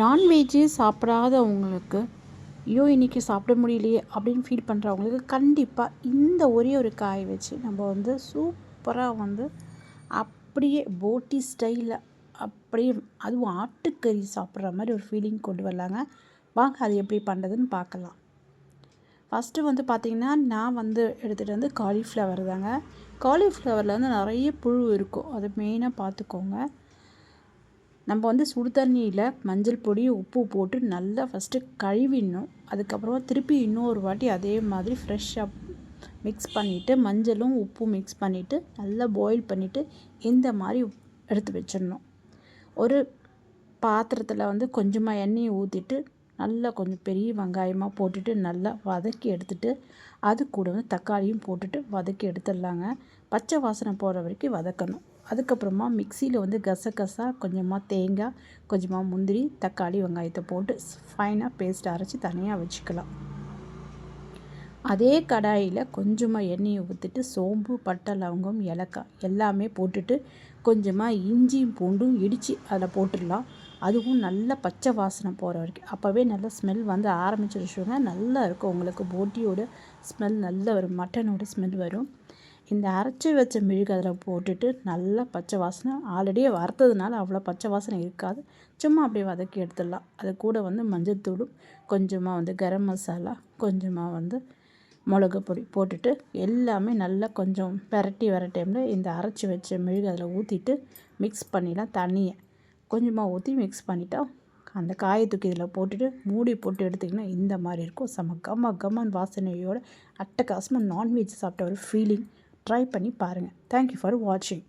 Non veg சாப்பிடாதவங்களுக்கு, ஐயோ! இன்றைக்கி சாப்பிட முடியலையே அப்படின்னு ஃபீல் பண்ணுறவங்களுக்கு கண்டிப்பாக இந்த ஒரே ஒரு காய் வச்சு நம்ம வந்து சூப்பராக வந்து அப்படியே போட்டி ஸ்டைலில் அப்படியே அதுவும் ஆட்டுக்கறி சாப்பிட்ற மாதிரி ஒரு ஃபீலிங் கொண்டு வரலாங்க. வாங்க அது எப்படி பண்ணுறதுன்னு பார்க்கலாம். ஃபஸ்ட்டு வந்து பார்த்திங்கன்னா, நான் வந்து எடுத்துகிட்டு வந்து காலிஃப்ளவர் தாங்க. காலிஃப்ளவரில் வந்து நிறைய புழு இருக்கும், அதை மெயினாக பார்த்துக்கோங்க. நம்ம வந்து சுடு தண்ணியில் மஞ்சள் பொடி உப்பு போட்டு நல்லா ஃபஸ்ட்டு கழுவிடணும். அதுக்கப்புறமா திருப்பி இன்னொரு வாட்டி அதே மாதிரி ஃப்ரெஷ்ஷாக மிக்ஸ் பண்ணிவிட்டு மஞ்சளும் உப்பும் மிக்ஸ் பண்ணிவிட்டு நல்லா பாயில் பண்ணிவிட்டு இந்த மாதிரி எடுத்து வச்சிடணும். ஒரு பாத்திரத்தில் வந்து கொஞ்சமாக எண்ணெயை ஊற்றிட்டு நல்லா கொஞ்சம் பெரிய வெங்காயமாக போட்டுட்டு நல்லா வதக்கி எடுத்துகிட்டு அது கூட வந்து தக்காளியும் போட்டுட்டு வதக்கி எடுத்துடலாங்க. பச்சை வாசனை போகிற வரைக்கும் வதக்கணும். அதுக்கப்புறமா மிக்சியில் வந்து கசகசா, கொஞ்சமாக தேங்காய், கொஞ்சமாக முந்திரி, தக்காளி, வெங்காயத்தை போட்டு ஃபைனாக பேஸ்ட் அரைச்சி தனியாக வச்சுக்கலாம். அதே கடாயில் கொஞ்சமாக எண்ணெயை ஊற்றிட்டு சோம்பு, பட்டை, லவங்கம், ஏலக்காய் எல்லாமே போட்டுட்டு கொஞ்சமாக இஞ்சியும் பூண்டும் இடித்து அதில் போட்டுடலாம். அதுவும் நல்லா பச்சை வாசனை போகிற வரைக்கும். அப்போவே நல்லா ஸ்மெல் வந்து ஆரம்பிச்சிருச்சுங்க. நல்லா இருக்கும், உங்களுக்கு போட்டியோட ஸ்மெல் நல்ல ஒரு மட்டனோட ஸ்மெல் வரும். இந்த அரைச்சி வச்ச மிளகு அதில் போட்டுட்டு நல்லா பச்சை வாசனை, ஆல்ரெடியே வறுத்ததுனால அவ்வளோ பச்சை வாசனை இருக்காது, சும்மா அப்படியே வதக்கி எடுத்துடலாம். அது கூட வந்து மஞ்சள்தூளும் கொஞ்சமாக வந்து கரம் மசாலா, கொஞ்சமாக வந்து மிளகு பொடி போட்டுட்டு எல்லாமே நல்லா கொஞ்சம் பெரட்டி வர டைமில் இந்த அரைச்சி வச்ச மிளகு அதில் ஊற்றிட்டு மிக்ஸ் பண்ணிடலாம். தண்ணியை கொஞ்சமாக ஊற்றி மிக்ஸ் பண்ணிட்டா அந்த காயை தூக்கி இதில் போட்டுட்டு மூடி போட்டு எடுத்திங்கன்னா இந்த மாதிரி இருக்கும். செம கம்மன் வாசனையோட அட்டகாசமாக நான்வெஜ் சாப்பிட்ட ஒரு ஃபீலிங். ட்ரை பண்ணி பாருங்கள். தேங்க்யூ ஃபார் வாட்சிங்.